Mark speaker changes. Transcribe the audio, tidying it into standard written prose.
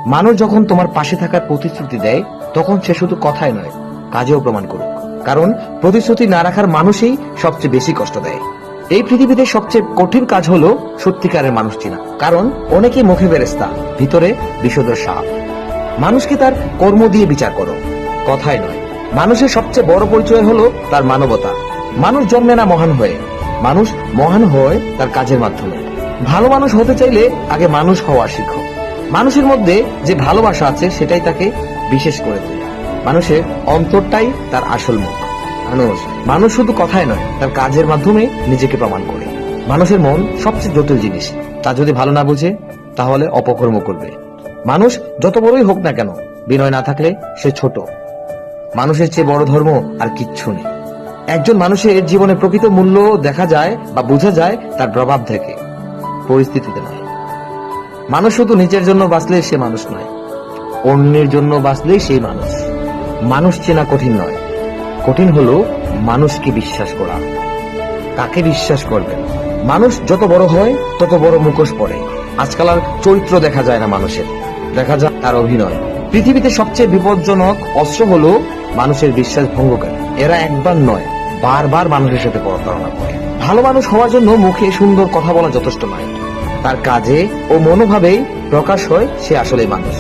Speaker 1: মানুষ যখন তোমার পাশে থাকার প্রতিশ্রুতি দেয় তখন সে শুধু কথায় নয়, কাজেও প্রমাণ করুক। কারণ প্রতিশ্রুতি না রাখার মানুষই সবচেয়ে বেশি কষ্ট দেয়। এই পৃথিবীতে সবচেয়ে কঠিন কাজ হলো সত্যিকারের মানুষ চেনা। কারণ অনেকেই মুখে বেরেস্তা, ভিতরে বিষধর সাপ। মানুষকে তার কর্ম দিয়ে বিচার করো, কথায় নয়। মানুষের সবচেয়ে বড় পরিচয় হলো তার মানবতা। মানুষ জন্মে না মহান হয়ে, মানুষ মহান হয় তার কাজের মাধ্যমে। ভালো মানুষ হতে চাইলে আগে মানুষ হওয়া শিখো। মানুষের মধ্যে যে ভালোবাসা আছে সেটাই তাকে বিশেষ করে তোলে। মানুষের অন্তরটাই তার আসল মুখ। মানুষ শুধু কথায় নয়, তার কাজের মাধ্যমে নিজেকে প্রমাণ করে। মানুষের মন সবচেয়ে জটিল জিনিস। তা যদি ভালো না বুঝে তাহলে অপকর্ম করবে। মানুষ যত বড়ই হোক না কেন, বিনয় না থাকলে সে ছোট। মানুষের চেয়ে বড় ধর্ম আর কিচ্ছু নেই। একজন মানুষের জীবনে প্রকৃত মূল্য দেখা যায় বা বোঝা যায় তার প্রভাব থেকে, পরিস্থিতিতে নয়। মানুষ শুধু নিজের জন্য বাঁচলে সে মানুষ নয়, অন্যের জন্য বাঁচলেই সেই মানুষ। মানুষ চেনা কঠিন নয়, কঠিন হলো মানুষকে বিশ্বাস করা। কাকে বিশ্বাস করবেন? মানুষ যত বড় হয় তত বড় মুখোশ পড়ে। আজকাল আর চরিত্র দেখা যায় না মানুষের, দেখা যায় তার অভিনয়। পৃথিবীতে সবচেয়ে বিপজ্জনক অস্ত্র হলো মানুষের বিশ্বাস ভঙ্গকারী। এরা একবার নয়, বারবার মানুষের সাথে প্রতারণা করে। ভালো মানুষ হওয়ার জন্য মুখে সুন্দর কথা বলা যথেষ্ট নয়, তার কাজে ও মনোভাবেই প্রকাশ হয় সে আসলে মানুষ।